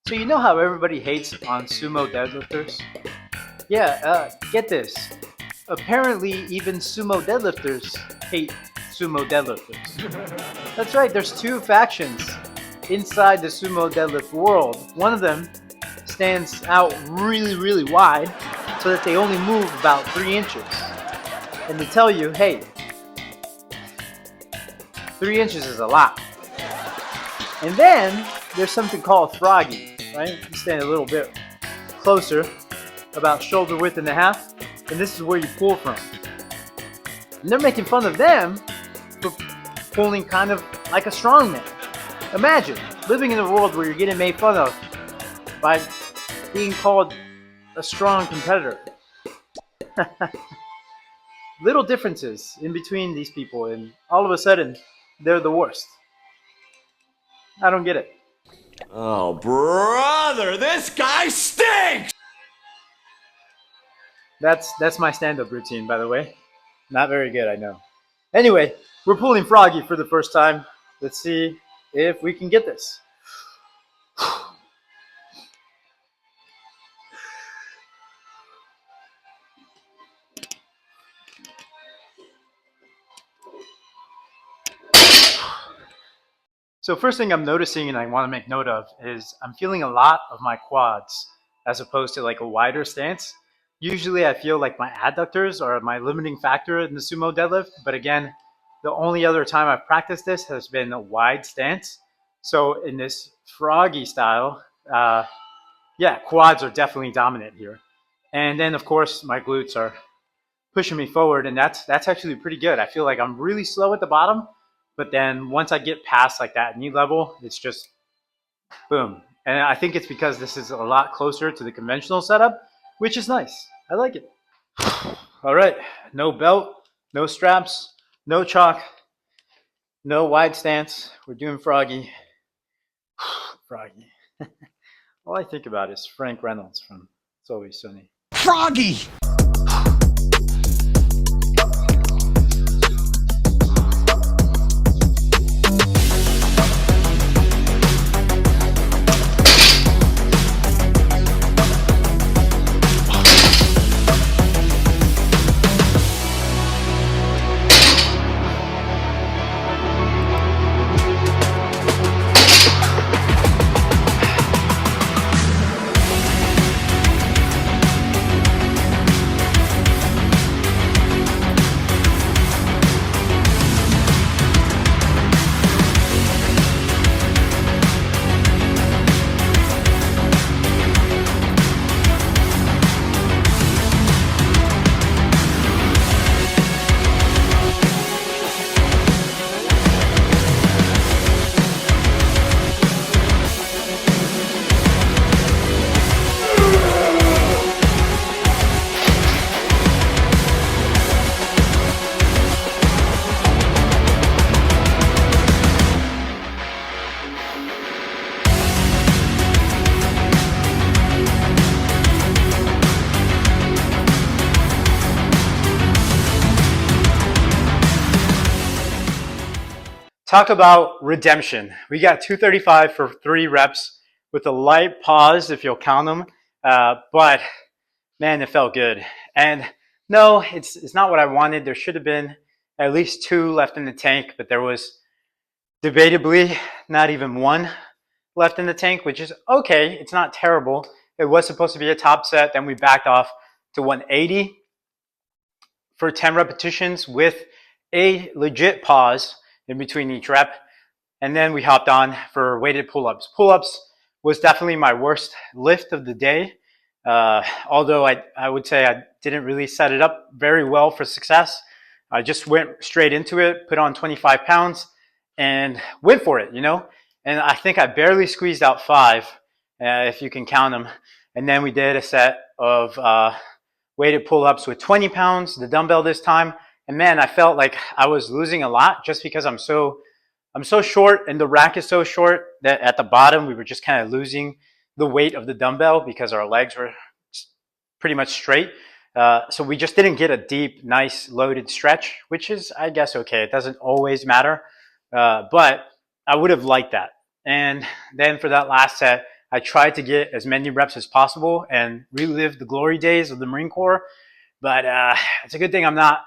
So you know how everybody hates on sumo deadlifters? Yeah, get this. Apparently, even sumo deadlifters hate sumo deadlifters. That's right, there's two factions inside the sumo deadlift world. One of them stands out really, really wide so that they only move about 3 inches. And they tell you, hey, 3 inches is a lot. And then there's something called froggy, right? You stand a little bit closer, about shoulder width and a half, and this is where you pull from. And they're making fun of them for pulling kind of like a strongman. Imagine living in a world where you're getting made fun of by being called a strong competitor. Little differences in between these people, and all of a sudden, they're the worst. I don't get it. Oh, brother, this guy stinks! That's my stand-up routine, by the way. Not very good, I know. Anyway, we're pulling froggy for the first time. Let's see if we can get this. So first thing I'm noticing and I want to make note of is I'm feeling a lot of my quads as opposed to like a wider stance. Usually I feel like my adductors are my limiting factor in the sumo deadlift, but again, the only other time I've practiced this has been a wide stance. So in this froggy style, yeah, quads are definitely dominant here. And then of course my glutes are pushing me forward, and that's actually pretty good. I feel like I'm really slow at the bottom, but then once I get past like that knee level, it's just boom. And I think it's because this is a lot closer to the conventional setup, which is nice. I like it. All right, no belt, no straps, no chalk, no wide stance. We're doing froggy. Froggy. All I think about is Frank Reynolds from It's Always Sunny. Froggy! Talk about redemption. We got 235 for 3 reps with a light pause, if you'll count them. But man, it felt good. And no, it's not what I wanted. There should have been at least 2 left in the tank, but there was debatably not even 1 left in the tank, which is okay. It's not terrible. It was supposed to be a top set. Then we backed off to 180 for 10 repetitions with a legit pause in between each rep. And then we hopped on for weighted pull-ups. Pull-ups was definitely my worst lift of the day. Although I would say I didn't really set it up very well for success. I just went straight into it, put on 25 pounds, and went for it, you know? And I think I barely squeezed out 5, if you can count them. And then we did a set of weighted pull-ups with 20 pounds, the dumbbell this time. And man, I felt like I was losing a lot just because I'm so short and the rack is so short that at the bottom we were just kind of losing the weight of the dumbbell because our legs were pretty much straight. So we just didn't get a deep, nice loaded stretch, which is, I guess, okay. It doesn't always matter, but I would have liked that. And then for that last set, I tried to get as many reps as possible and relive the glory days of the Marine Corps. But it's a good thing I'm not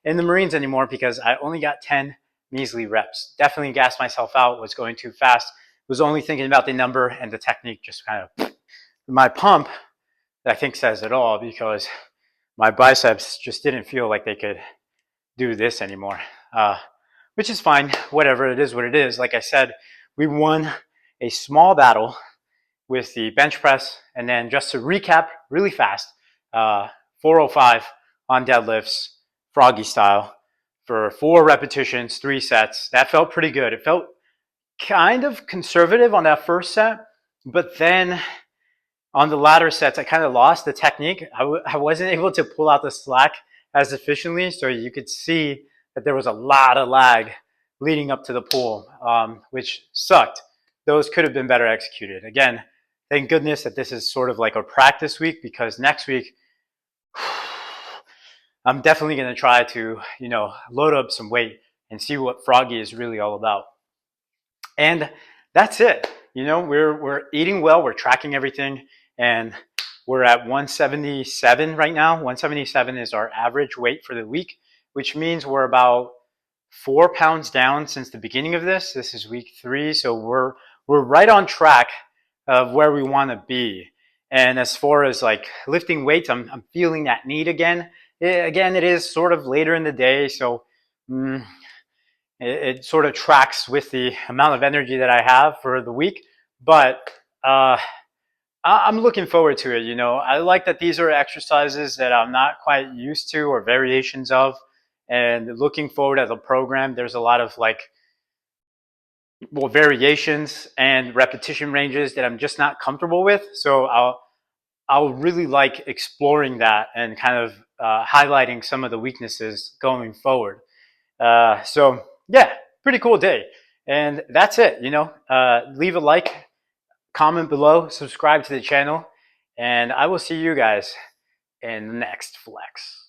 in the Marines anymore because I only got 10 measly reps. Definitely gassed myself out, was going too fast, was only thinking about the number, and the technique just kind of, my pump, I think says it all because my biceps just didn't feel like they could do this anymore, which is fine. Whatever, it is what it is. Like I said, we won a small battle with the bench press. And then just to recap really fast, 405 on deadlifts, froggy style, for 4 repetitions, 3 sets. That felt pretty good. It felt kind of conservative on that first set, but then on the latter sets, I kind of lost the technique. I wasn't able to pull out the slack as efficiently, so you could see that there was a lot of lag leading up to the pull, which sucked. Those could have been better executed. Again, thank goodness that this is sort of like a practice week because next week, I'm definitely going to try to, load up some weight and see what Froggy is really all about. And that's it. We're eating well, we're tracking everything, and we're at 177 right now. 177 is our average weight for the week, which means we're about 4 pounds down since the beginning of this. This is week 3, so we're right on track of where we want to be. And as far as like lifting weights, I'm feeling that need again. It is sort of later in the day, so it sort of tracks with the amount of energy that I have for the week. But I'm looking forward to it. I like that these are exercises that I'm not quite used to or variations of. And looking forward at the program, there's a lot of variations and repetition ranges that I'm just not comfortable with. So I'll really like exploring that and kind of highlighting some of the weaknesses going forward. So yeah, pretty cool day. And that's it. Leave a like, comment below, subscribe to the channel, and I will see you guys in the next flex.